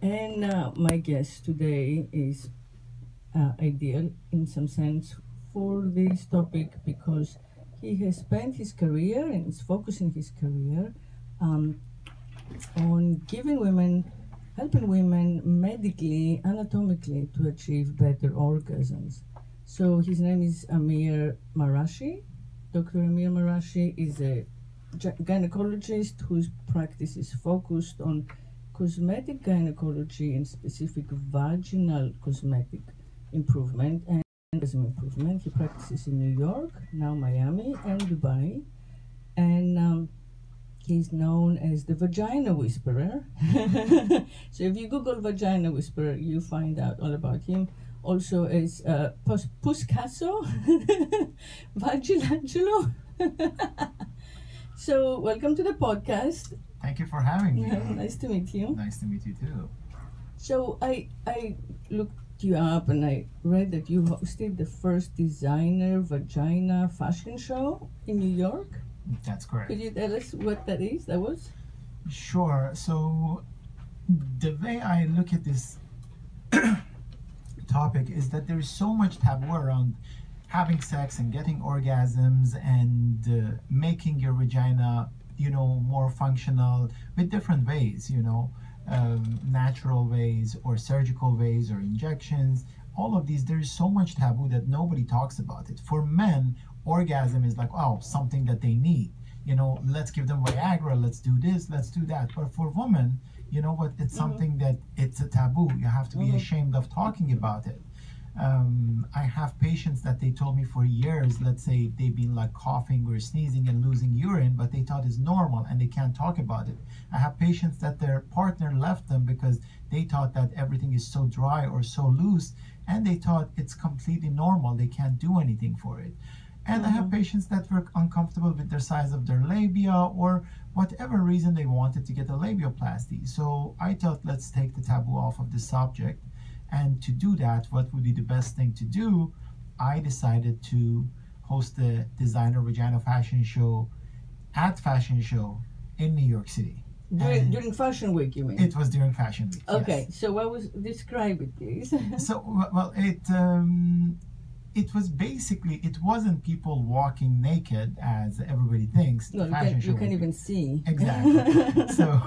And my guest today is ideal in some sense for this topic because he has spent his career and is focusing his career um, on helping women medically, anatomically to achieve better orgasms. So his name is Amir Marashi. Dr. Amir Marashi is a gynecologist whose practice is focused on cosmetic gynecology and specific vaginal cosmetic improvement and orgasm improvement. He practices in New York, now Miami, and Dubai. And he's known as the vagina whisperer. So if you Google vagina whisperer, you find out all about him. Also as Puscasso, Vagilangelo. So welcome to the podcast. Thank you for having me. Nice to meet you. Nice to meet you too. So I looked you up and I read that you hosted the first designer vagina fashion show in New York. That's correct. Could you tell us what that is? That was? Sure. So the way I look at this topic is that there is so much taboo around having sex and getting orgasms and making your vagina, more functional with different ways, natural ways or surgical ways or injections. All of these, there is so much taboo that nobody talks about it. For men, orgasm is like, oh, something that they need. Let's give them Viagra, let's do this, let's do that. But for women, you know what, it's something that it's a taboo. You have to be ashamed of talking about it. I have patients that they told me for years, let's say they've been like coughing or sneezing and losing urine, but they thought it's normal and they can't talk about it. I have patients that their partner left them because they thought that everything is so dry or so loose, and they thought it's completely normal, they can't do anything for it. And I have patients that were uncomfortable with the size of their labia or whatever reason they wanted to get a labioplasty. So I thought, let's take the taboo off of the subject. And to do that, what would be the best thing to do? I decided to host the designer vagina-fashion show at Fashion Show in New York City. During Fashion Week, you mean? It was during Fashion Week. Okay, yes. So what was, describe it, please. So, well, it was basically, it wasn't people walking naked as everybody thinks. No, you can't even see. Exactly. So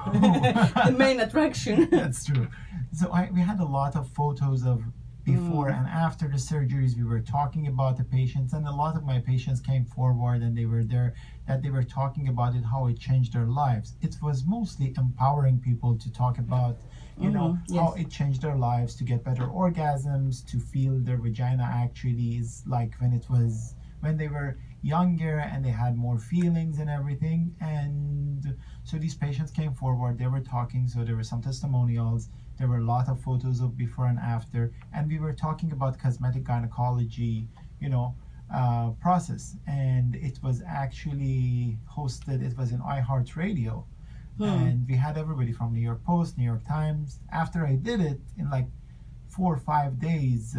the main attraction. That's true. So we had a lot of photos of before and after the surgeries. We were talking about the patients, and a lot of my patients came forward and they were there, that they were talking about it, how it changed their lives. It was mostly empowering people to talk about how it changed their lives, to get better orgasms, to feel their vagina actually is like when they were younger and they had more feelings and everything. And so these patients came forward, they were talking, so there were some testimonials, there were a lot of photos of before and after, and we were talking about cosmetic gynecology, process. And it was actually hosted, it was in iHeartRadio. And we had everybody from New York Post, New York Times. After I did it, in like 4 or 5 days,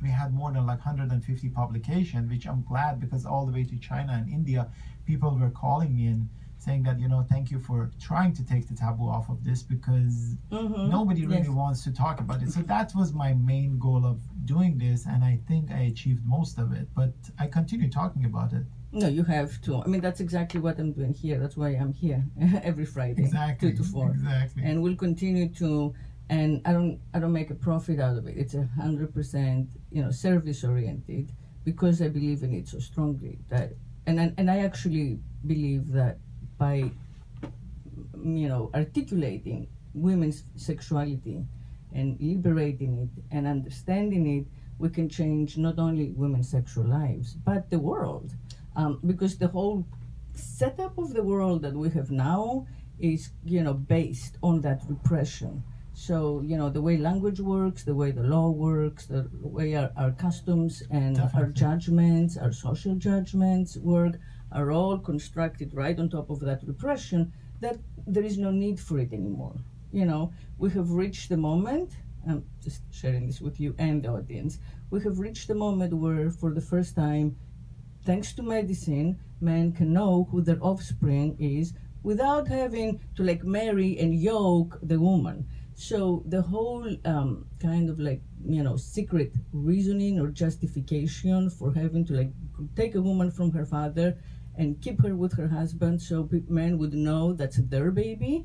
we had more than like 150 publications, which I'm glad, because all the way to China and India, people were calling me and saying that, thank you for trying to take the taboo off of this, because nobody really wants to talk about it. So that was my main goal of doing this, and I think I achieved most of it, but I continue talking about it. No, you have to. I mean, that's exactly what I'm doing here. That's why I'm here every Friday, exactly, 2 to 4. Exactly. And we'll continue to. And I don't make a profit out of it. It's 100%, service oriented, because I believe in it so strongly. And I actually believe that by, articulating women's sexuality and liberating it and understanding it, we can change not only women's sexual lives but the world. Because the whole setup of the world that we have now is, based on that repression. So, the way language works, the way the law works, the way our customs and our judgments, our social judgments work, are all constructed right on top of that repression, that there is no need for it anymore. We have reached the moment, I'm just sharing this with you and the audience, we have reached the moment where, for the first time, thanks to medicine, men can know who their offspring is without having to marry and yoke the woman. So the whole kind of like, secret reasoning or justification for having to like take a woman from her father and keep her with her husband so men would know that's their baby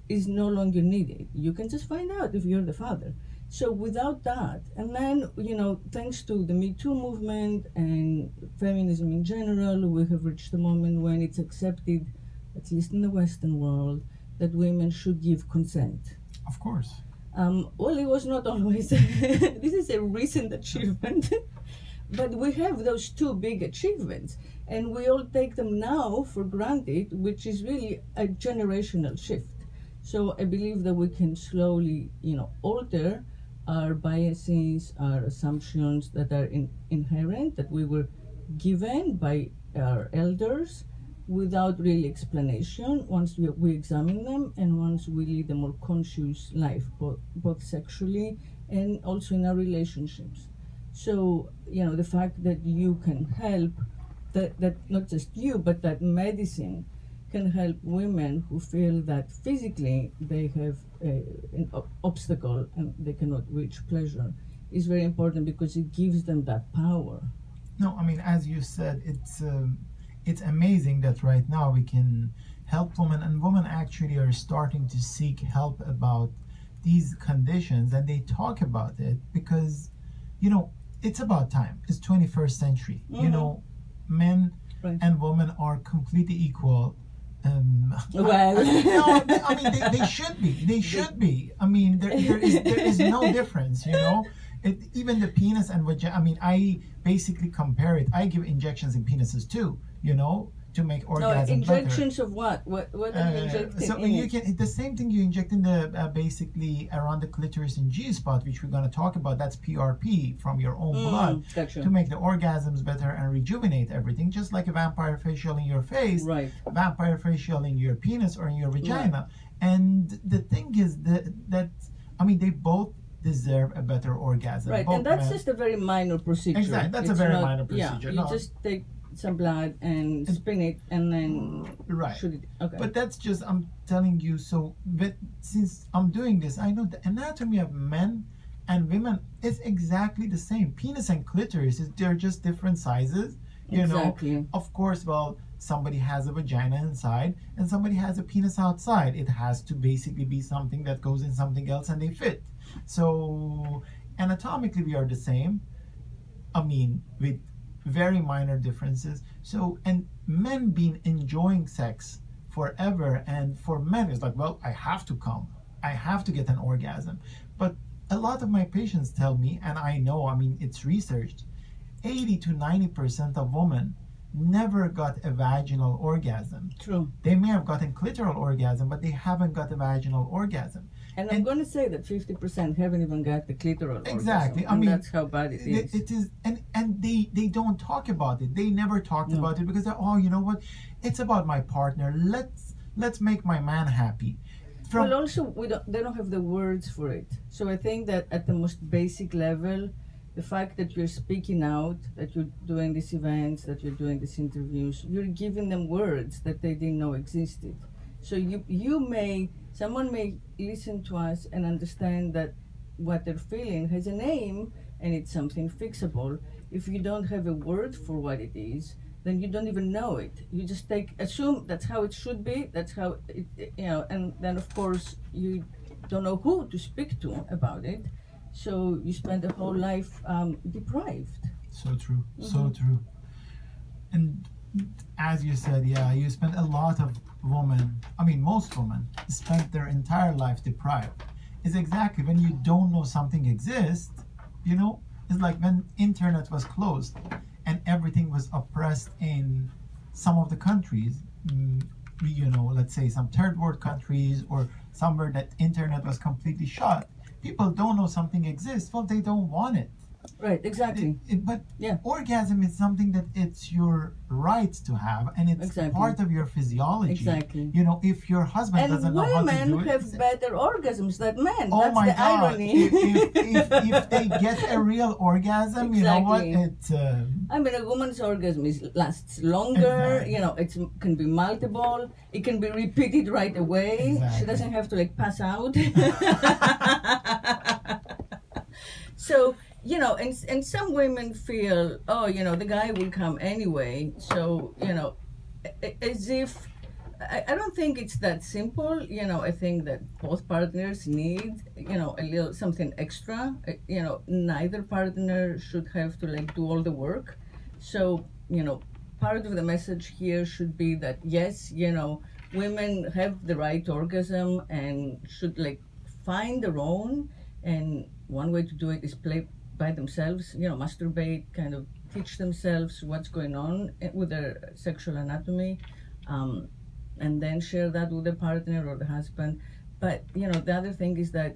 is no longer needed. You can just find out if you're the father. So without that, and then, thanks to the Me Too movement and feminism in general, we have reached a moment when it's accepted, at least in the Western world, that women should give consent. Of course. Well, it was not always. This is a recent achievement. But we have those two big achievements, and we all take them now for granted, which is really a generational shift. So I believe that we can slowly, alter our biases, our assumptions that are inherent, that we were given by our elders without real explanation once we examine them and once we lead a more conscious life, both sexually and also in our relationships. So, the fact that you can help, that not just you, but that medicine can help women who feel that physically they have an obstacle and they cannot reach pleasure is very important because it gives them that power. No, I mean, as you said, it's amazing that right now we can help women, and women actually are starting to seek help about these conditions, and they talk about it because, it's about time. It's 21st century. Men Right. and women are completely equal. Well, no, I mean they should be. They should be. I mean there is no difference. Even the penis and vagina. I mean, I basically compare it. I give injections in penises too. To make orgasm injections better. of what? What are you injecting? So you can the same thing you inject in the basically around the clitoris and G spot, which we're going to talk about. That's PRP from your own blood Gotcha. to make the orgasms better and rejuvenate everything, just like a vampire facial in your face, Right. vampire facial in your penis or in your vagina. And the thing is that I mean they both deserve a better orgasm. Right, Both and that's men- just a very minor procedure. Exactly, that's a It's very not- minor procedure. Yeah, you No. just take some blood and spin it and then Right. shoot it. Okay. But that's just, I'm telling you, so but since I'm doing this, I know the anatomy of men and women is exactly the same. Penis and clitoris, they're just different sizes. Exactly. Of course, well, somebody has a vagina inside and somebody has a penis outside. It has to basically be something that goes in something else and they fit. So anatomically, we are the same. I mean, with very minor differences. So, and men been enjoying sex forever, and for men it's like, well, I have to come, I have to get an orgasm. But a lot of my patients tell me, and I know, I mean, it's researched, 80 to 90% of women never got a vaginal orgasm. True. They may have gotten clitoral orgasm, but they haven't got a vaginal orgasm. And I'm going to say that 50% haven't even got the clitoral Exactly. orgasm, I mean, that's how bad it is. It is, and they don't talk about it. They never talked about it because they're, oh, you know what? It's about my partner. Let's make my man happy. Well, also they don't have the words for it. So I think that at the most basic level, the fact that you're speaking out, that you're doing these events, that you're doing these interviews, you're giving them words that they didn't know existed. So someone may listen to us and understand that what they're feeling has a name and it's something fixable. If you don't have a word for what it is, then you don't even know it. You just assume that's how it should be, that's how it, and then of course you don't know who to speak to about it. So you spend a whole life deprived. So true, so true. And as you said, yeah, you spend a lot of women, I mean most women, spend their entire life deprived. It's exactly when you don't know something exists, it's like when internet was closed and everything was oppressed in some of the countries, let's say some third world countries or somewhere that internet was completely shut. People don't know something exists. Well, they don't want it. Right, exactly. But Yeah. orgasm is something that it's your right to have, and it's Exactly. part of your physiology. Exactly. You know, if your husband And doesn't know how to do women it, have better orgasms than men. oh That's my the God! irony. If they get a real orgasm, you know what? Exactly. I mean, a woman's orgasm lasts longer. Exactly. You know, it can be multiple. It can be repeated right away. Exactly. She doesn't have to like pass out. So, you know, and some women feel, oh, you know, the guy will come anyway. So, you know, as if, I don't think it's that simple. You know, I think that both partners need, you know, a little something extra. You know, neither partner should have to like do all the work. So, you know, part of the message here should be that yes, you know, women have the right to orgasm and should like find their own. And one way to do it is play by themselves, you know, masturbate, kind of teach themselves what's going on with their sexual anatomy, and then share that with the partner or the husband. But, you know, the other thing is that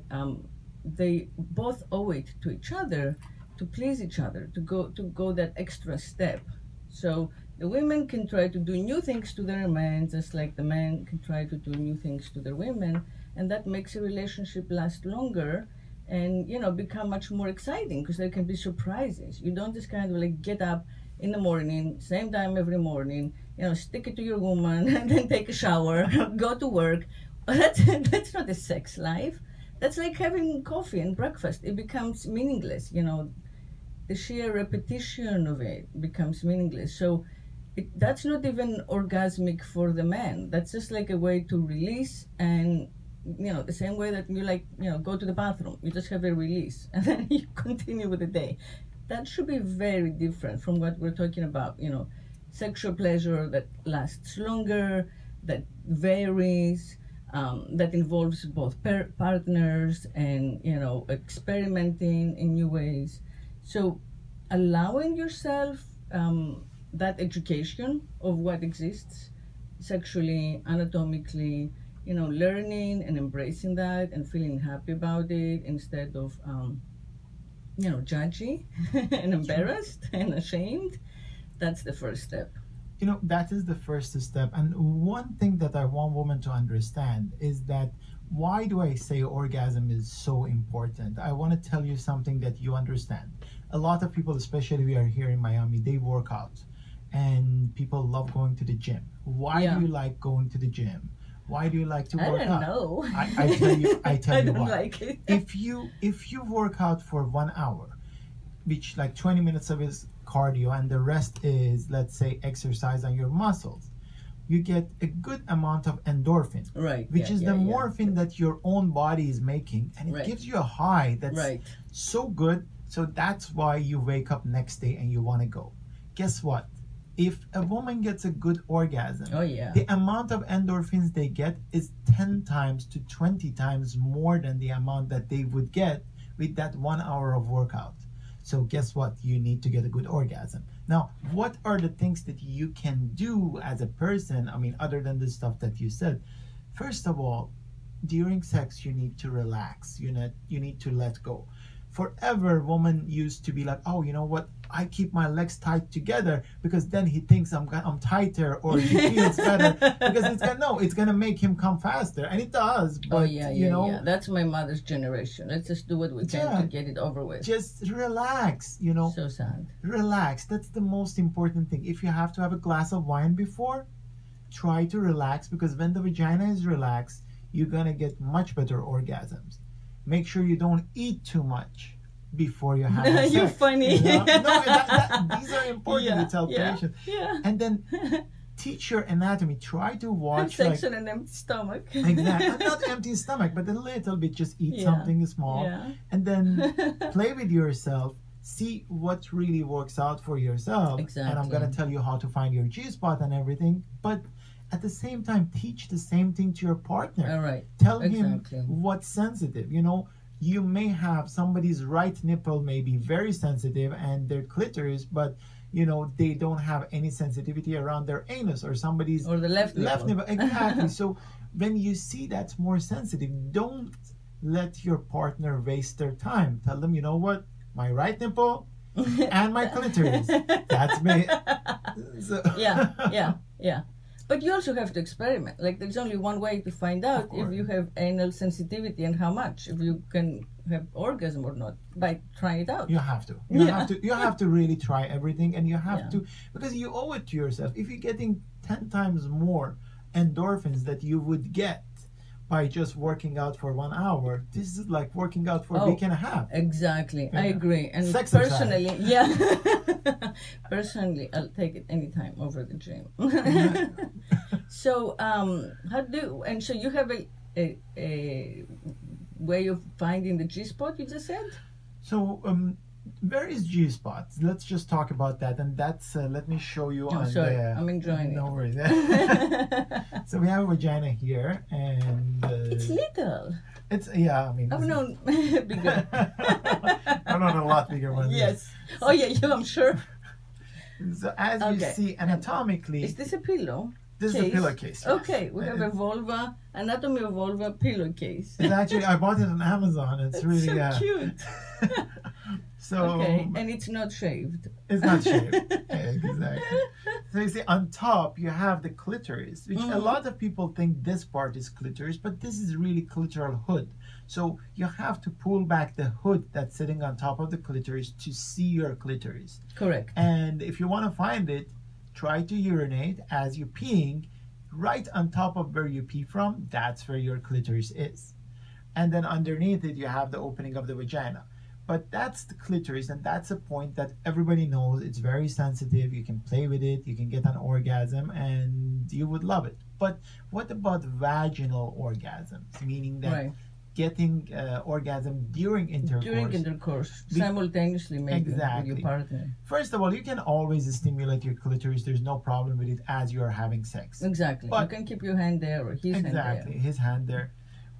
they both owe it to each other to please each other, to go that extra step. So the women can try to do new things to their men, just like the men can try to do new things to their women, and that makes a relationship last longer and, you know, become much more exciting because there can be surprises. You don't just kind of like get up in the morning, same time every morning, you know, stick it to your woman and then take a shower, go to work. That's not a sex life. That's like having coffee and breakfast. It becomes meaningless, you know. The sheer repetition of it becomes meaningless. So that's not even orgasmic for the man. That's just like a way to release, and, you know, the same way that you like, you know, go to the bathroom. You just have a release and then you continue with the day. That should be very different from what we're talking about, you know, sexual pleasure that lasts longer, that varies, that involves both partners and, you know, experimenting in new ways. So allowing yourself that education of what exists sexually, anatomically, you know, learning and embracing that and feeling happy about it instead of, you know, judgy and embarrassed and ashamed. That's the first step. You know, that is the first step. And one thing that I want women to understand is that why do I say orgasm is so important? I want to tell you something that you understand. A lot of people, especially we are here in Miami, they work out and people love going to the gym. Why do you like going to the gym? Why do you like to work out? I don't know. I tell you I don't why. Like it. If you work out for 1 hour, which like 20 minutes of is cardio and the rest is, let's say, exercise on your muscles, you get a good amount of endorphin, right? Which is the morphine that your own body is making, and it gives you a high that's so good. So that's why you wake up next day and you want to go. Guess what? If a woman gets a good orgasm, the amount of endorphins they get is 10 times to 20 times more than the amount that they would get with that 1 hour of workout. So guess what? You need to get a good orgasm. Now, what are the things that you can do as a person? I mean, other than the stuff that you said. First of all, during sex, you need to relax. You need to let go. Forever, women used to be like, oh, you know what? I keep my legs tight together because then he thinks I'm tighter, or he feels better because it's gonna make him come faster, and it does. But you know, that's my mother's generation. Let's just do what we can to get it over with. Just relax, you know. So sad. Relax. That's the most important thing. If you have to have a glass of wine before, try to relax, because when the vagina is relaxed, you're gonna get much better orgasms. Make sure you don't eat too much before you have sex. You're funny. You know? No, these are important to tell patients. Yeah. And then teach your anatomy. Try to watch sex on an empty stomach. Exactly. Not empty stomach, but a little bit. Just eat something small. Yeah. And then play with yourself. See what really works out for yourself. Exactly. And I'm going to tell you how to find your G-spot and everything. But at the same time, teach the same thing to your partner. All right. Tell him what's sensitive. You know, you may have somebody's right nipple may be very sensitive and their clitoris, but you know, they don't have any sensitivity around their anus, or somebody's or the left nipple. Exactly. So when you see that's more sensitive, don't let your partner waste their time. Tell them, you know what? my right nipple and my clitoris. That's me. So. Yeah. But you also have to experiment. Like, there's only one way to find out if you have anal sensitivity and how much, if you can have orgasm or not, by trying it out. You have to. You have to really try everything, and you have to, because you owe it to yourself. If you're getting 10 times more endorphins that you would get by just working out for 1 hour, this is like working out for a week and a half. Exactly. I agree. And Sex personally, personally, I'll take it anytime over the gym. So, so you have a way of finding the G-spot, you just said? So, various G-spots. Let's just talk about that, and that's let me show you I'm enjoying no it. worries. So we have a vagina here, and it's little. It's I mean, I've known bigger. I've known a lot bigger ones. Yes. Oh yeah, I'm sure. So as you see anatomically, is this a pillow? This is a pillowcase. Yes. Okay, we have a vulva, anatomy of vulva pillowcase. It's actually, I bought it on Amazon. It's really so cute. So and it's not shaved. It's not shaved. Exactly. So you see, on top you have the clitoris, which a lot of people think this part is clitoris, but this is really clitoral hood. So you have to pull back the hood that's sitting on top of the clitoris to see your clitoris. Correct. And if you want to find it, try to urinate as you're peeing right on top of where you pee from. That's where your clitoris is. And then underneath it, you have the opening of the vagina. But that's the clitoris, and that's a point that everybody knows. It's very sensitive. You can play with it. You can get an orgasm, and you would love it. But what about vaginal orgasms? Meaning that getting orgasm during intercourse. During intercourse, simultaneously maybe with your partner. First of all, you can always stimulate your clitoris. There's no problem with it as you are having sex. Exactly. But you can keep your hand there or his hand there. Exactly, his hand there.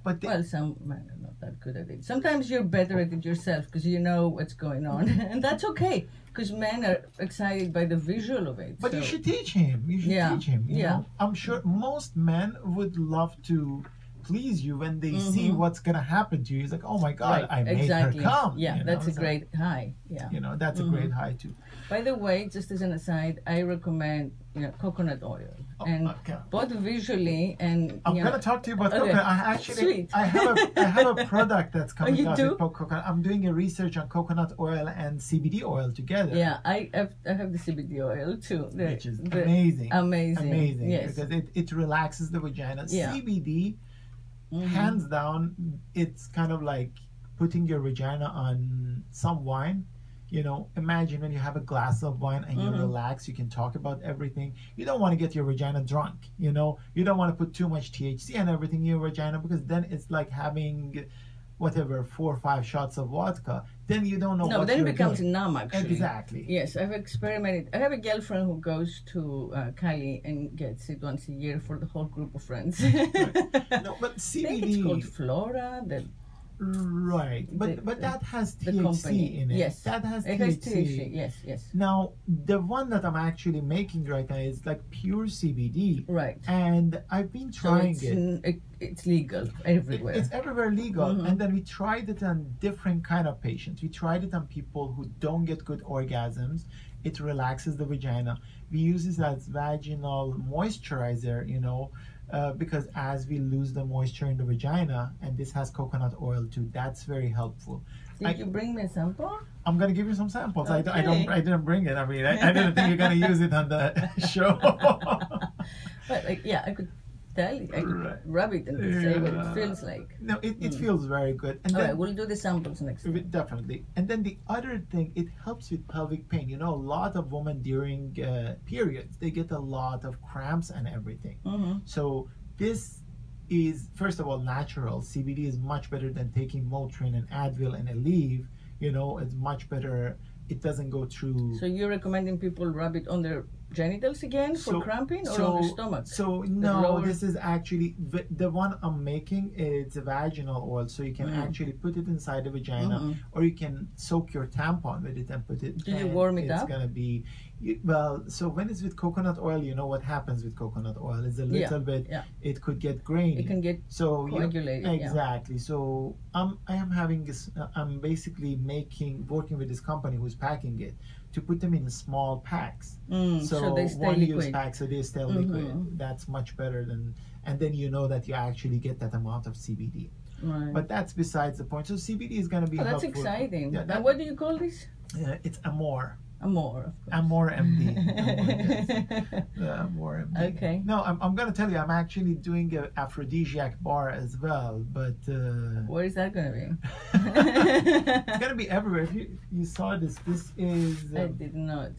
But well, some men are not that good at it. Sometimes you're better at it yourself because you know what's going on. And that's okay because men are excited by the visual of it. But you should teach him. You should teach him. You know? I'm sure most men would love to please you when they see what's going to happen to you. It's like, oh my God, I made her come. Yeah, that's a great high. Yeah. You know, that's a great high too. By the way, just as an aside, I recommend coconut oil. And both visually and I'm gonna talk to you about coconut. I have a product that's coming out with coconut. I'm doing a research on coconut oil and CBD oil together. Yeah, I have the CBD oil too, which is amazing. Amazing. Yes, because it relaxes the vagina. Yeah. CBD, hands down, it's kind of like putting your vagina on some wine. You know, imagine when you have a glass of wine and you relax, you can talk about everything. You don't want to get your vagina drunk, you know. You don't want to put too much THC and everything in your vagina because then it's like having, 4 or 5 shots of vodka. Then you don't know what you're doing. No, then it becomes numb, actually. Exactly. Yes, I've experimented. I have a girlfriend who goes to Cali and gets it once a year for the whole group of friends. No, but CBD... I think it's called Flora, Right, but that has THC in it. Yes, that has THC. Yes. Now, the one that I'm actually making right now is like pure CBD. Right. And I've been trying it. It's legal everywhere. It's everywhere legal. And then we tried it on different kind of patients. We tried it on people who don't get good orgasms. It relaxes the vagina. We use this as vaginal moisturizer, you know. Because as we lose the moisture in the vagina, and this has coconut oil too, that's very helpful. Did you bring me a sample? I'm gonna give you some samples. Okay. I didn't bring it. I mean, I didn't think you're gonna use it on the show. But I could tell you, I could rub it and say what it feels like. No, it feels very good. And then, we'll do the samples next time. Definitely. And then the other thing, it helps with pelvic pain. You know, a lot of women during periods, they get a lot of cramps and everything. So this is, first of all, natural. CBD is much better than taking Motrin and Advil and Aleve. You know, it's much better. It doesn't go through. So you're recommending people rub it on their genitals again for cramping, or on the stomach? So no, this is actually the one I'm making. It's a vaginal oil, so you can actually put it inside the vagina, or you can soak your tampon with it and put it. Do you warm it up? It's gonna be well. So when it's with coconut oil, you know what happens with coconut oil is a little bit. Yeah. It could get grainy. It can get coagulated. Exactly. Yeah. So I am having this. I'm basically working with this company who's packing it to put them in small packs. So they stay one liquid. use packs, so they stay liquid. That's much better than, and then you know that you actually get that amount of CBD. Right. But that's besides the point. So CBD is going to be that's helpful. Exciting. Yeah, and what do you call this? It's Amor. Amor, of course. Amor MD. Amor MD. Okay. No, I'm going to tell you, I'm actually doing an aphrodisiac bar as well, but... where is that going to be? It's going to be everywhere. If you saw this is... I did not.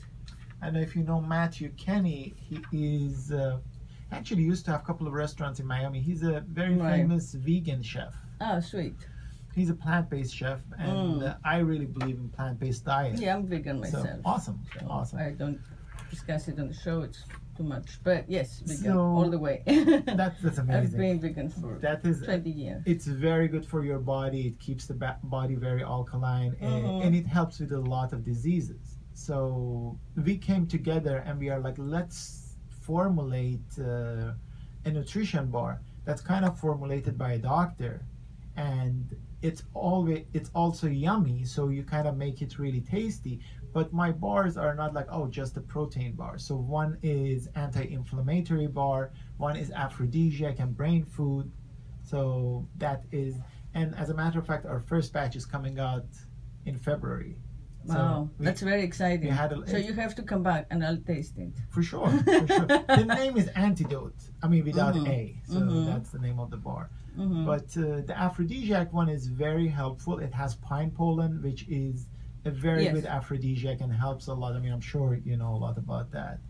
I don't know if you know Matthew Kenny. He is... actually used to have a couple of restaurants in Miami. He's a very famous vegan chef. Oh, sweet. He's a plant-based chef, and I really believe in plant-based diet. Yeah, I'm vegan myself. So, awesome. I don't discuss it on the show. It's too much. But yes, vegan all the way. That's amazing. I've been vegan for 20 years. It's very good for your body. It keeps the body very alkaline, and it helps with a lot of diseases. So we came together, and we are like, let's formulate a nutrition bar that's kind of formulated by a doctor, and it's also yummy, so you kind of make it really tasty. But my bars are not like, oh, just a protein bar. So one is anti-inflammatory bar, one is aphrodisiac and brain food. So that is, and as a matter of fact, our first batch is coming out in February. Wow, that's very exciting. So you have to come back and I'll taste it. For sure, for sure. The name is Antidote. I mean, without A. So that's the name of the bar. But the aphrodisiac one is very helpful. It has pine pollen, which is a very good aphrodisiac and helps a lot. I mean, I'm sure you know a lot about that.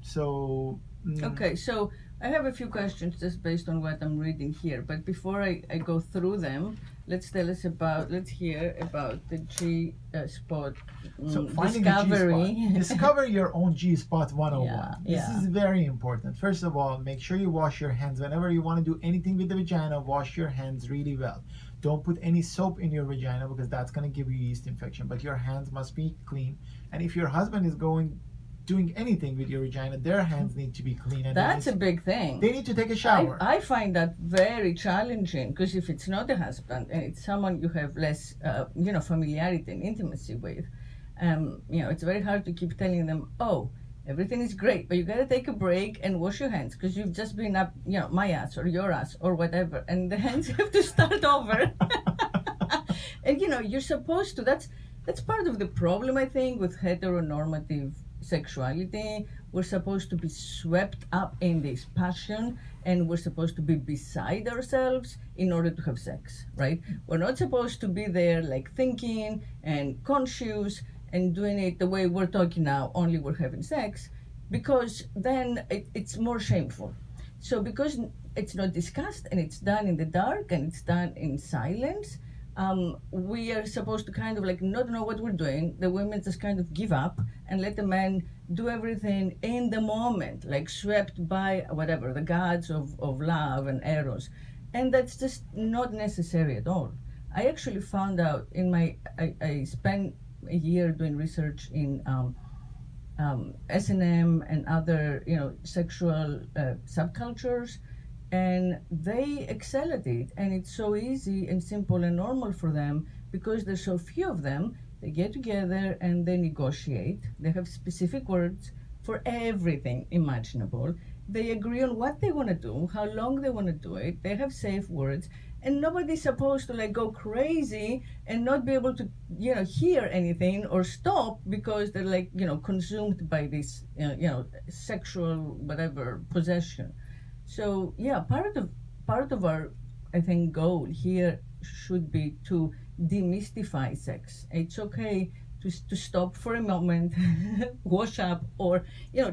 So... Okay, so I have a few questions just based on what I'm reading here. But before I go through them, let's hear about the G-spot discovery. Discover your own G-spot 101. This is very important. First of all, make sure you wash your hands. Whenever you want to do anything with the vagina, wash your hands really well. Don't put any soap in your vagina because that's going to give you yeast infection. But your hands must be clean. And if your husband is doing anything with your vagina, their hands need to be clean. And that's a big thing. They need to take a shower. I find that very challenging because if it's not a husband and it's someone you have less, familiarity and intimacy with, it's very hard to keep telling them, oh, everything is great, but you got to take a break and wash your hands because you've just been up, my ass or your ass or whatever, and the hands have to start over. And you're supposed to. That's part of the problem, I think, with heteronormative sexuality. We're supposed to be swept up in this passion, and we're supposed to be beside ourselves in order to have sex, right? We're not supposed to be there like thinking and conscious and doing it the way we're talking now, only we're having sex, because then it's more shameful. So because it's not discussed and it's done in the dark and it's done in silence, we are supposed to kind of like not know what we're doing. The women just kind of give up and let the men do everything in the moment, like swept by whatever, the gods of love and eros. And that's just not necessary at all. I actually found out I spent a year doing research in S&M and other, sexual subcultures, and they excel at it, and it's so easy and simple and normal for them because there's so few of them. They get together and they negotiate. They have specific words for everything imaginable. They agree on what they want to do, how long they want to do it. They have safe words, and nobody's supposed to go crazy and not be able to, hear anything or stop because they're consumed by this, sexual whatever possession. So part of our, I think, goal here should be to demystify sex. It's okay to stop for a moment, wash up, or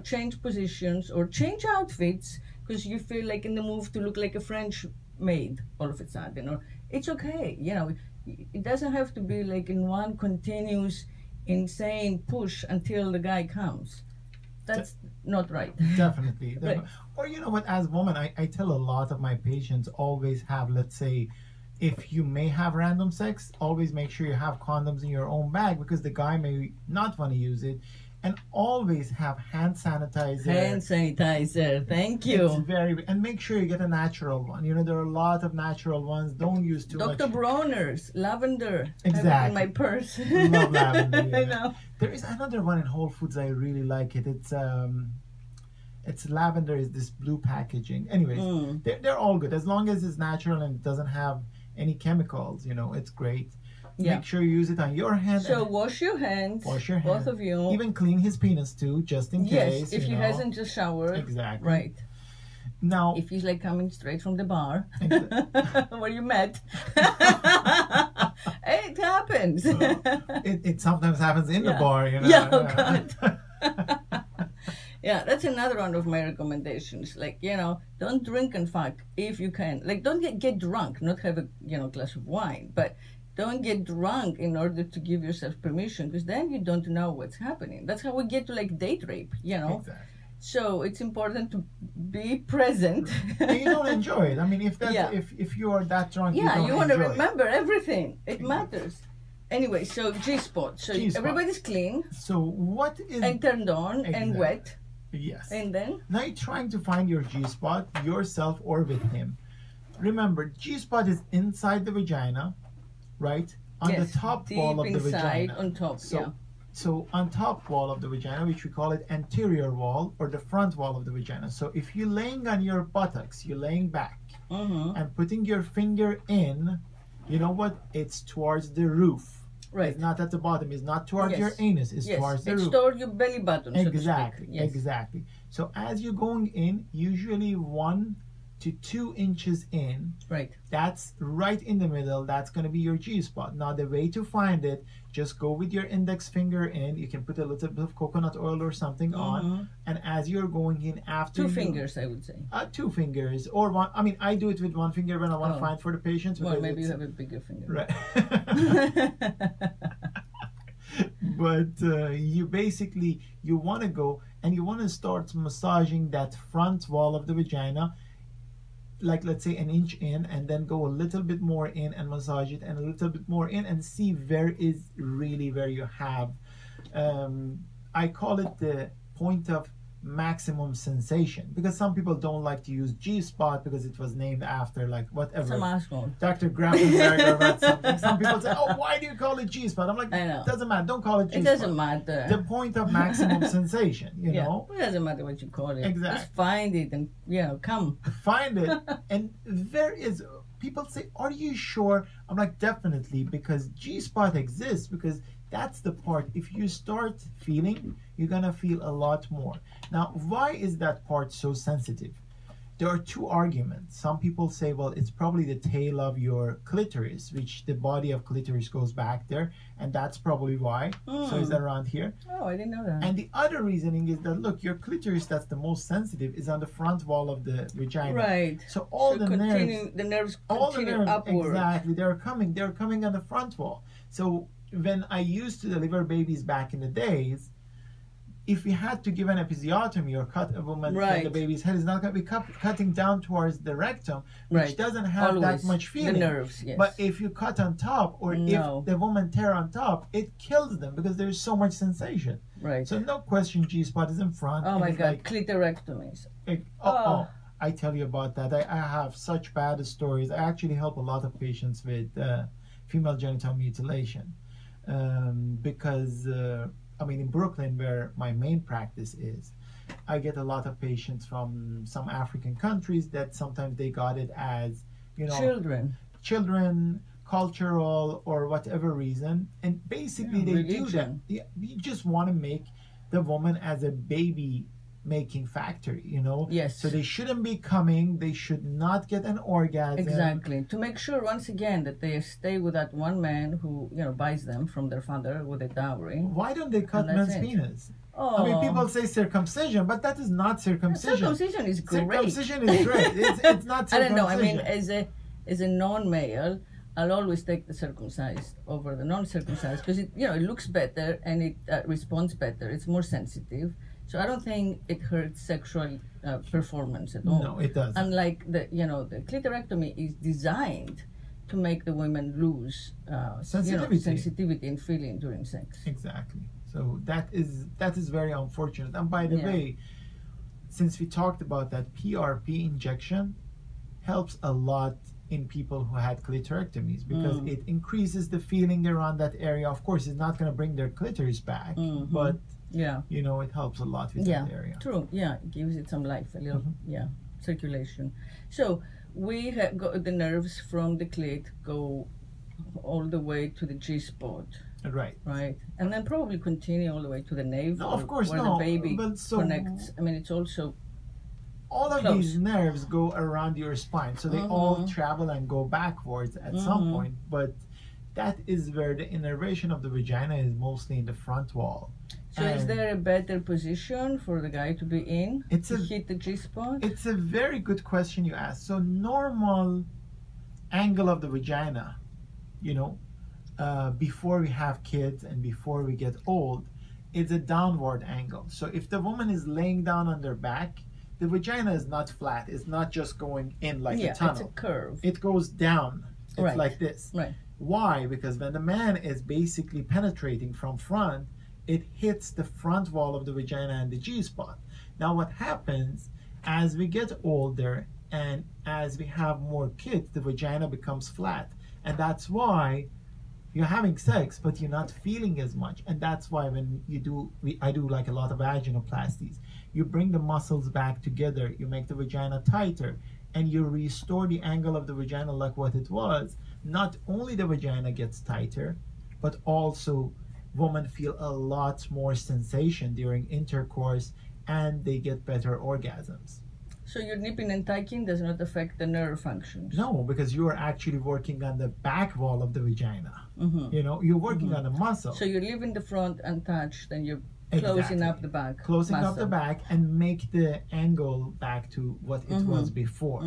change positions or change outfits because you feel like in the mood to look like a French maid all of a sudden. Or it's okay, it doesn't have to be like in one continuous insane push until the guy comes. that's not right. Definitely. Right. Or you know what, as women, I tell a lot of my patients always have, let's say, if you may have random sex, always make sure you have condoms in your own bag because the guy may not want to use it. And always have hand sanitizer. Hand sanitizer, thank you. It's very, and make sure you get a natural one. You know, there are a lot of natural ones. Don't use too much. Dr. Bronner's lavender. Exactly. I have it in my purse. Love lavender. Yeah. I know. There is another one in Whole Foods. I really like it. It's lavender. Is this blue packaging? Anyways, they're all good as long as it's natural and it doesn't have any chemicals. You know, it's great. Yeah. Make sure you use it on your hand. So wash your hands. Wash your both hands. of you. Even clean his penis too, just in case. Yes, if he hasn't just showered. Exactly. Right. Now, if he's like coming straight from the bar where you met. Hey, it happens. It sometimes happens in the bar, you know. Yeah, oh God. Yeah, that's another one of my recommendations. Like, you know, don't drink and fuck if you can. Like, don't get drunk, not have a, you know, glass of wine, but don't get drunk in order to give yourself permission, because then you don't know what's happening. That's how we get to like date rape, you know. Exactly. So it's important to be present. And you don't enjoy it. I mean, if that's if you are that drunk, you want to remember it. Everything. It matters. Anyway, so G-spot. So G-spot. Everybody's clean. So what is and turned on and wet. Yes. And then now you're trying to find your G-spot yourself or with him. Remember, G-spot is inside the vagina, right? On the top wall of the vagina. On top, So on top wall of the vagina, which we call it anterior wall or the front wall of the vagina. So if you're laying on your buttocks, you're laying back and putting your finger in, you know what? It's towards the roof. Right. It's not at the bottom. It's not towards your anus. It's towards the roof. It's towards your belly button. Exactly. So to speak. Exactly. So as you're going in, usually 1 to 2 inches in, right, that's right in the middle. That's going to be your G-spot. Now the way to find it, just go with your index finger in. You can put a little bit of coconut oil or something on, and as you're going in, after 2 fingers, I would say 2 fingers or 1. I mean, I do it with 1 finger when I want to find for the patients. Well, maybe you have a bigger finger, right? But you basically, you want to go and you want to start massaging that front wall of the vagina, like let's say 1 inch in, and then go a little bit more in and massage it, and a little bit more in, and see where you have I call it the point of maximum sensation, because some people don't like to use G-spot because it was named after like whatever Dr. Grafenberg or something. Some people say, oh, why do you call it G-spot? I'm like, it doesn't matter, don't call it G-spot. It doesn't matter. The point of maximum sensation, you know. It doesn't matter what you call it. Exactly. Just find it and come find it. And there is, people say, are you sure? I'm like, definitely, because G-spot exists, because that's the part, if you start feeling, you're gonna feel a lot more. Now, why is that part so sensitive? There are 2 arguments. Some people say, well, it's probably the tail of your clitoris, which the body of clitoris goes back there, and that's probably why. So is that around here? Oh, I didn't know that. And the other reasoning is that, look, your clitoris that's the most sensitive is on the front wall of the vagina. Right. So all the nerves continue upward. Exactly, they're coming on the front wall. So when I used to deliver babies back in the days, if we had to give an episiotomy or cut a woman, then the baby's head is not going to be cutting down towards the rectum, which doesn't have that much feeling. The nerves, yes. But if you cut on top, or if the woman tear on top, it kills them because there's so much sensation. Right. So no question, G-spot is in front. Oh my God, clitorectomies. I tell you about that. I have such bad stories. I actually help a lot of patients with female genital mutilation because I mean, in Brooklyn, where my main practice is, I get a lot of patients from some African countries that sometimes they got it as, you know, children, cultural, or whatever reason, and basically they do that. Yeah, you just want to make the woman as a baby making factory, you know. Yes. So they shouldn't be coming. They should not get an orgasm. Exactly. To make sure, once again, that they stay with that one man who, you know, buys them from their father with a dowry. Why don't they cut men's penis? I mean, people say circumcision, but that is not circumcision. Circumcision is great. Circumcision is great. It's not circumcision. I don't know. I mean, as a non-male, I'll always take the circumcised over the non-circumcised because it looks better and it responds better. It's more sensitive. So I don't think it hurts sexual performance at all. No, it doesn't. Unlike the clitorectomy is designed to make the women lose sensitivity and feeling during sex. Exactly. So that is very unfortunate. And by the way, since we talked about that, PRP injection helps a lot in people who had clitorectomies because it increases the feeling around that area. Of course, it's not going to bring their clitoris back, but it helps a lot with that area. True. Yeah, it gives it some life, a little circulation. So we have got the nerves from the clit go all the way to the G spot. Right. And then probably continue all the way to the navel. No, of course, where the baby connects. I mean, it's also all of these nerves go around your spine, so they all travel and go backwards at some point, but that is where the innervation of the vagina is mostly in the front wall. So is there a better position for the guy to be in to hit the G-spot? It's a very good question you asked. So normal angle of the vagina, before we have kids and before we get old, it's a downward angle. So if the woman is laying down on their back, the vagina is not flat. It's not just going in like a tunnel. It's a curve. It goes down. It's like this. Right. Why? Because when the man is basically penetrating from front, it hits the front wall of the vagina and the G-spot. Now what happens as we get older and as we have more kids, the vagina becomes flat. And that's why you're having sex, but you're not feeling as much. And that's why when I do like a lot of vaginoplasties. You bring the muscles back together, you make the vagina tighter, and you restore the angle of the vagina like what it was. Not only the vagina gets tighter, but also women feel a lot more sensation during intercourse and they get better orgasms. So your nipping and tucking does not affect the nerve functions? No, because you are actually working on the back wall of the vagina. You're working on the muscle. So you're leaving the front untouched and you're closing up the back. Closing up the back and make the angle back to what it was before.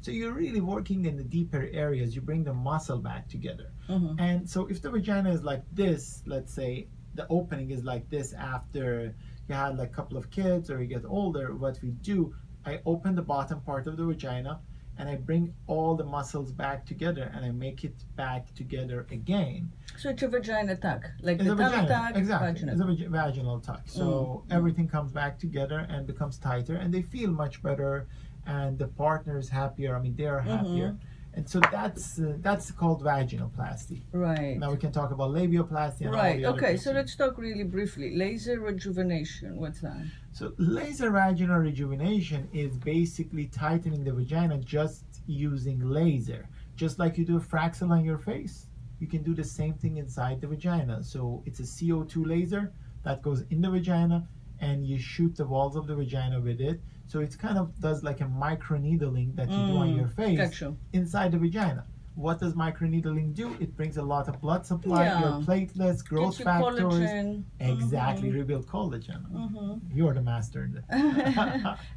So you're really working in the deeper areas. You bring the muscle back together. And so if the vagina is like this, let's say the opening is like this after you had like a couple of kids or you get older, what we do, I open the bottom part of the vagina and I bring all the muscles back together and I make it back together again. So it's a vagina tuck, like it's the tummy tuck, exactly. vaginal. It's a vaginal tuck. So everything comes back together and becomes tighter and they feel much better and the partner is happier. I mean, they're happier. And so that's called vaginoplasty. Right. Now we can talk about labioplasty and all the other Okay, so let's talk really briefly. Laser rejuvenation, what's that? So laser vaginal rejuvenation is basically tightening the vagina just using laser. Just like you do a Fraxel on your face, you can do the same thing inside the vagina. So it's a CO2 laser that goes in the vagina and you shoot the walls of the vagina with it. So it kind of does like a microneedling that you do on your face inside the vagina. What does microneedling do? It brings a lot of blood supply, your platelets, growth factors. Collagen. Exactly, rebuild collagen. You're the master.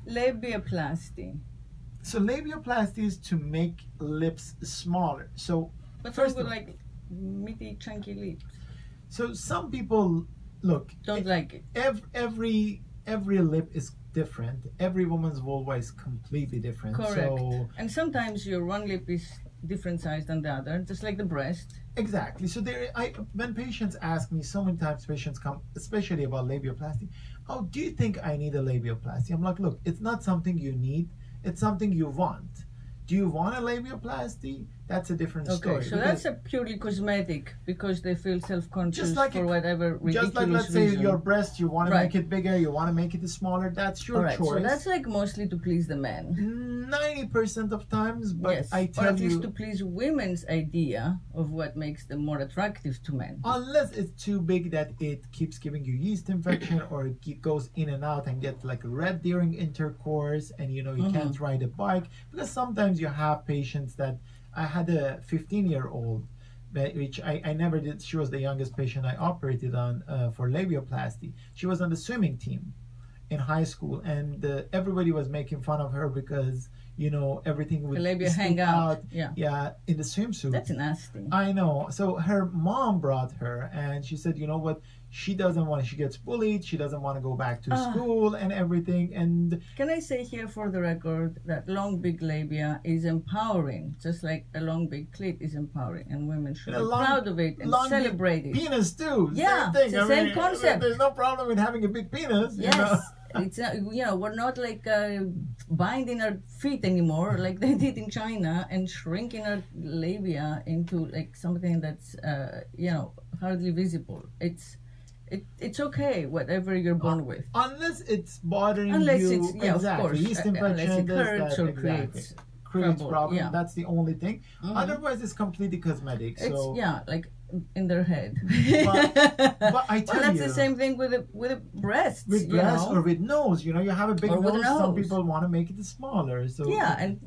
Labiaplasty. So labiaplasty is to make lips smaller. So but first with like meaty, chunky lips. So some people don't like it. Every lip is different. Every woman's vulva is completely different. Correct. So, and sometimes your one lip is different size than the other, just like the breast. Exactly. So when patients ask me, so many times patients come, especially about labiaplasty, oh, do you think I need a labiaplasty? I'm like, look, it's not something you need. It's something you want. Do you want a labiaplasty? That's a different story. Okay, so that's a purely cosmetic because they feel self-conscious for whatever ridiculous just like, let's reason. say your breast, you want to make it bigger, you want to make it smaller, that's your choice. So that's like mostly to please the men. 90% of times, but yes, I tell you... Or at least to please women's idea of what makes them more attractive to men. Unless it's too big that it keeps giving you yeast infection or it goes in and out and gets like red during intercourse and you can't ride a bike. Because sometimes you have patients that... I had a 15-year-old, which I never did. She was the youngest patient I operated on for labiaplasty. She was on the swimming team in high school, and everybody was making fun of her because, everything would The labia stick hang out. Yeah. Yeah, in the swimsuit. That's nasty. I know. So her mom brought her, and she said, you know what? She doesn't want. She gets bullied. She doesn't want to go back to school and everything. And can I say here for the record that long big labia is empowering, just like a long big clit is empowering, and women should be proud of it and celebrate it. Penis too. Yeah, same thing. it's the same concept. There's no problem with having a big penis. Yes. It's we're not like binding our feet anymore like they did in China and shrinking our labia into like something that's hardly visible. It's okay whatever you're born with, unless it's bothering unless you. It's, yeah, exactly. Of course. Yeast infection Unless it hurts or exactly. creates problem. Yeah. That's the only thing. Otherwise, it's completely cosmetic. So it's like in their head. but I tell that's you, the same thing with the breasts. With breasts or with nose. You have a big nose. Some people want to make it smaller. So yeah, and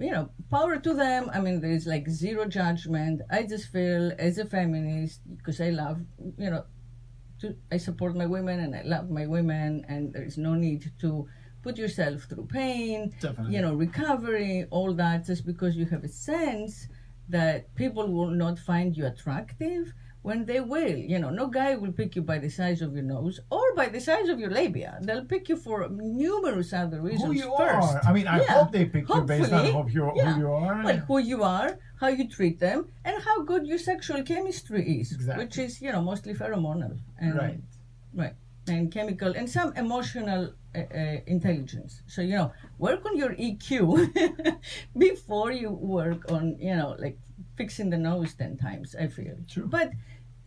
power to them. I mean, there's like zero judgment. I just feel as a feminist, because I love I support my women and I love my women, and there's no need to put yourself through pain, definitely. Recovery, all that, just because you have a sense that people will not find you attractive when they will. No guy will pick you by the size of your nose or by the size of your labia. They'll pick you for numerous other reasons. Who you first. are. I mean, I hope they pick you based on who you are. Well, who you are, how you treat them, and how good your sexual chemistry is, exactly. Which is, mostly pheromonal. And, right. And chemical, and some emotional intelligence. So, work on your EQ before you work on, like fixing the nose 10 times, I feel. True. But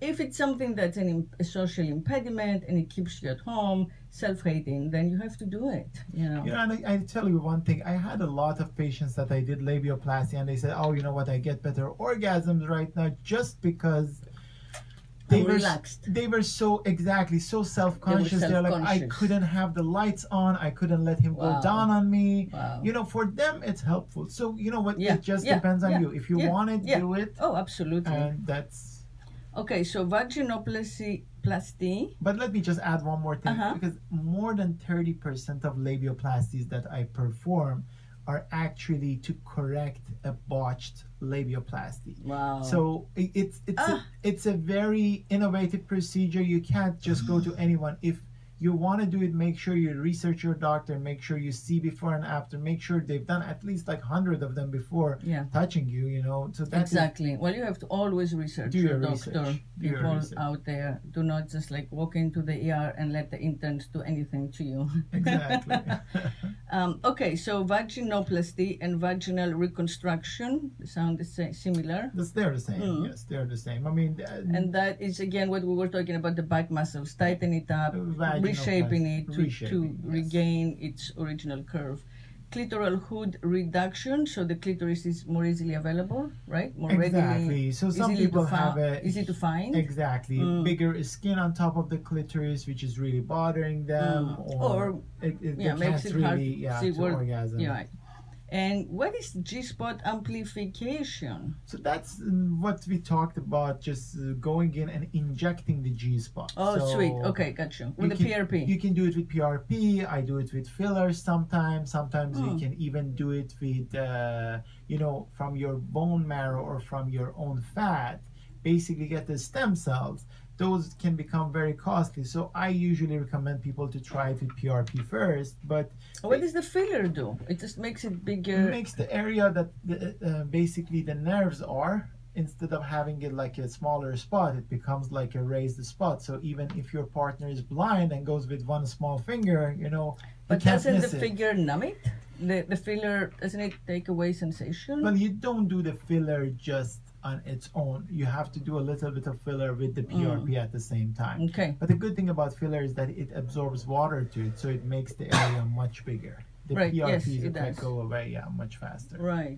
if it's something that's a social impediment and it keeps you at home, self-hating, then you have to do it, and I tell you one thing. I had a lot of patients that I did labioplasty, and they said, oh, you know what, I get better orgasms right now just because they were relaxed. They were so self-conscious. They're like, I couldn't have the lights on. I couldn't let him go down on me. Wow. For them, it's helpful. So, you know what? Yeah. It just depends on you. If you want it, do it. Oh, absolutely. And that's... Okay, so vaginoplasty. But let me just add one more thing. Because more than 30% of labioplasties that I perform are actually to correct a botched labioplasty. Wow. So it's a very innovative procedure. You can't just go to anyone. If you want to do it, make sure you research your doctor, make sure you see before and after, make sure they've done at least like 100 of them before touching you, So that's exactly. Well, you have to always research your doctor. People out there, do not just like walk into the ER and let the interns do anything to you. Exactly. Okay, so vaginoplasty and vaginal reconstruction sound similar. They're the same. Yes, they're the same. I mean, and that is again what we were talking about, the back muscles, tighten it up, reshaping it to regain its original curve. Clitoral hood reduction, so the clitoris is more easily available, right? More readily. So some people have easy to find. Exactly. Bigger skin on top of the clitoris, which is really bothering them, or it makes it hard to orgasm. Yeah, right. And what is G-spot amplification? So that's what we talked about, just going in and injecting the G-spot. Oh, so sweet. Okay, got you. With the PRP. You can do it with PRP. I do it with fillers sometimes. Sometimes you can even do it with, from your bone marrow or from your own fat. Basically get the stem cells. Those can become very costly. So I usually recommend people to try it with PRP first. But what does the filler do? It just makes it bigger. It makes the area that basically the nerves are, instead of having it like a smaller spot, it becomes like a raised spot. So even if your partner is blind and goes with one small finger, but doesn't the figure numb it? The filler, doesn't it take away sensation? Well, you don't do the filler just on its own. You have to do a little bit of filler with the PRP at the same time. Okay. But the good thing about filler is that it absorbs water to it, so it makes the area much bigger. The PRPs go away much faster. Right.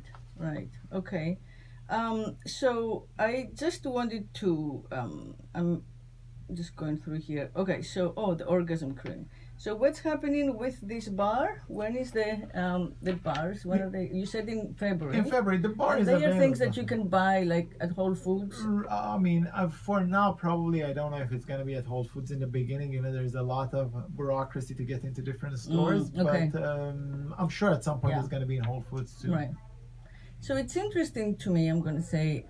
Okay. So I just wanted to, I'm just going through here. Okay, so, the orgasm cream. So what's happening with this bar? When is the bars? When are they? You said in February. In February, the bar And is they available. are things that you can buy like at Whole Foods. I mean, for now, probably I don't know if it's going to be at Whole Foods in the beginning. You know, there's a lot of bureaucracy to get into different stores, okay. but I'm sure at some point Yeah. it's going to be in Whole Foods too. Right. So it's interesting to me, I'm going to say,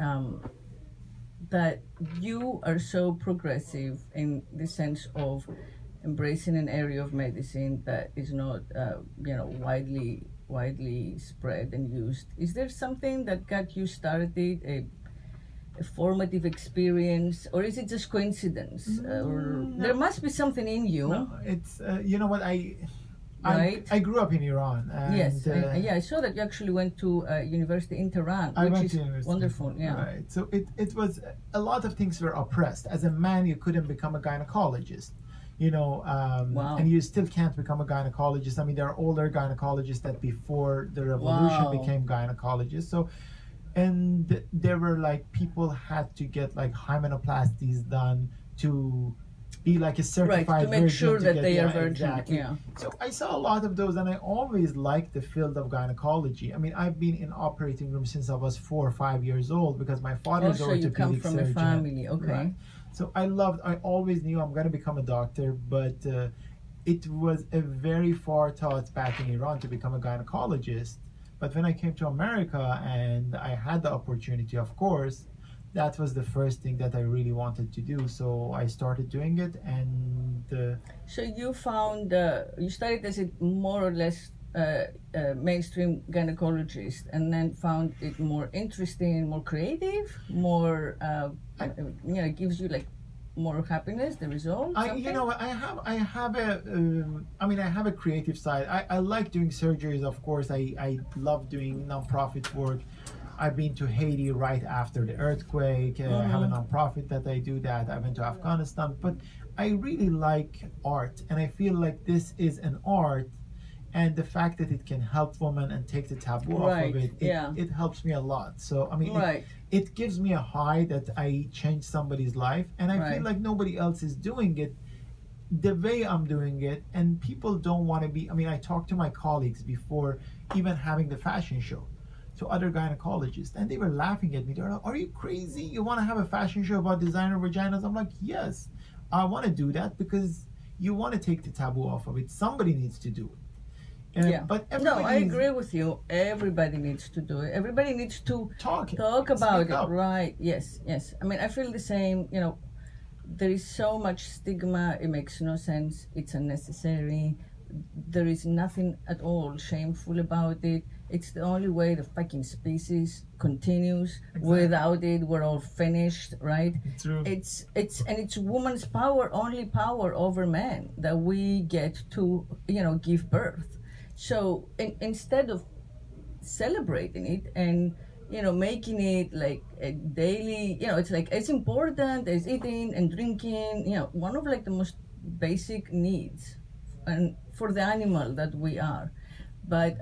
that you are so progressive in the sense of embracing an area of medicine that is not, widely spread and used. Is there something that got you started, a formative experience, or is it just coincidence? Or there must be something in you. No, it's you know what Right. I grew up in Iran. And, Yes, I saw that you actually went to university in Tehran, I which went is to university. wonderful. Yeah. Right. So it was a lot of things were oppressed. As a man, you couldn't become a gynecologist. You know, Wow. and you still can't become a gynecologist. I mean, there are older gynecologists that before the revolution Wow. became gynecologists. So, and there were like people had to get like hymenoplasties done to be like a certified Right, to make virgin sure to that get- they are yeah, virgin. exactly. Yeah. So I saw a lot of those, and I always liked the field of gynecology. I mean, I've been in operating room since I was 4 or 5 years old because my father's Also, you orthopedic come from surgeon. a family, okay. Right. So I always knew I'm going to become a doctor, but it was a very far thought back in Iran to become a gynecologist. But when I came to America and I had the opportunity, of course, that was the first thing that I really wanted to do. So I started doing it, and So you found, you started as a more or less mainstream gynecologist and then found it more interesting, more creative, more, gives you like more happiness, the result? you know what, I have a creative side. I like doing surgeries, of course. I love doing nonprofit work. I've been to Haiti right after the earthquake. I have a nonprofit that I do that. I went to Afghanistan, but I really like art, and I feel like this is an art, and the fact that it can help women and take the taboo off of it, it helps me a lot. So I mean, it gives me a high that I changed somebody's life, and I feel like nobody else is doing it the way I'm doing it, and people don't want to be. I mean, I talked to my colleagues before even having the fashion show, to other gynecologists, and they were laughing at me. They're like, "Are you crazy? You want to have a fashion show about designer vaginas?" I'm like, "Yes, I want to do that because you want to take the taboo off of it. Somebody needs to do it." But no, I agree with you. Everybody needs to do it. Everybody needs to talk about it. Right? Yes. I mean, I feel the same. You know, there is so much stigma. It makes no sense. It's unnecessary. There is nothing at all shameful about it. It's the only way the fucking species continues. Exactly. Without it, we're all finished, right? True. It's woman's power, only power over men that we get to, give birth. So instead of celebrating it and making it like a daily, it's like it's important as eating and drinking. One of like the most basic needs, and for the animal that we are. But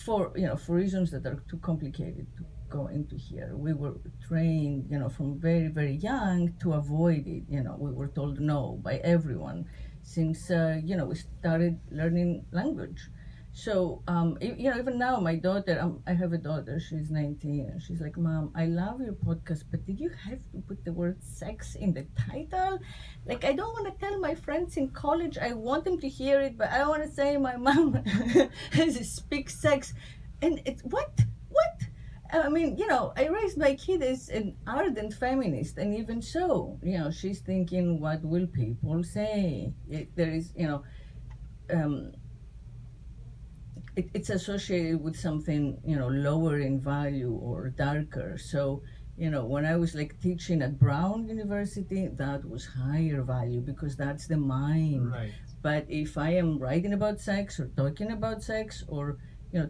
for reasons that are too complicated to go into here, we were trained, from very, very young to avoid it. We were told no by everyone since we started learning language. So even now, my daughter, I have a daughter. She's 19, and she's like, "Mom, I love your podcast, but did you have to put the word sex in the title? Like, I don't want to tell my friends in college. I want them to hear it, but I don't want to say my mom speaks sex." And it's what? I mean, I raised my kid as an ardent feminist, and even so, she's thinking, what will people say? There is, it's associated with something, lower in value or darker. So, when I was like teaching at Brown University, that was higher value because that's the mind. Right. But if I am writing about sex or talking about sex or,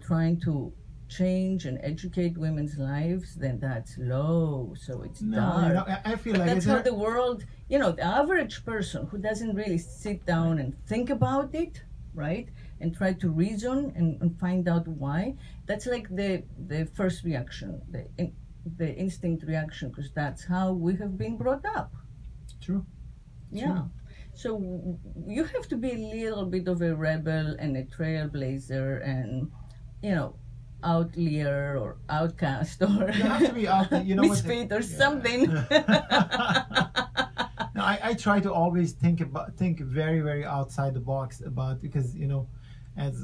trying to change and educate women's lives, then that's low. So it's dark. I feel like that's how the world, the average person who doesn't really sit down and think about it, right? And try to reason and find out why. That's like the first reaction, the instinct reaction, because that's how we have been brought up. True. Yeah. So you have to be a little bit of a rebel and a trailblazer and, you know, outlier or outcast or You have to be out there, you know what? misfit or something. No, I try to always think very, very outside the box about, because, you know, as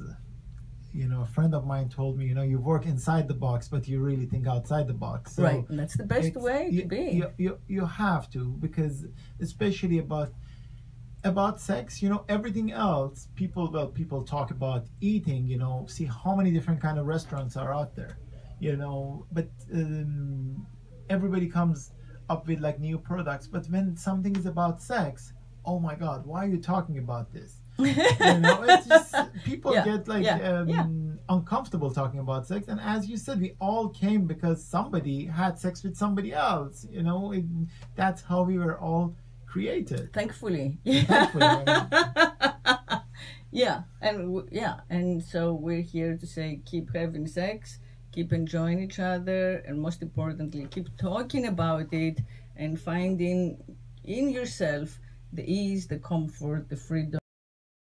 you know, a friend of mine told me, you know, you work inside the box, but you really think outside the box. So Right, and that's the best way to be. You have to, because especially about sex, you know, everything else, people talk about eating, you know, see how many different kind of restaurants are out there, you know, but everybody comes up with like new products, but when something is about sex, oh my God, why are you talking about this? You know, it's just people get like uncomfortable talking about sex, and as you said, we all came because somebody had sex with somebody else, you know, that's how we were all created. Thankfully. Thankfully, I mean. And so we're here to say keep having sex, keep enjoying each other, and most importantly, keep talking about it and finding in yourself the ease, the comfort, the freedom.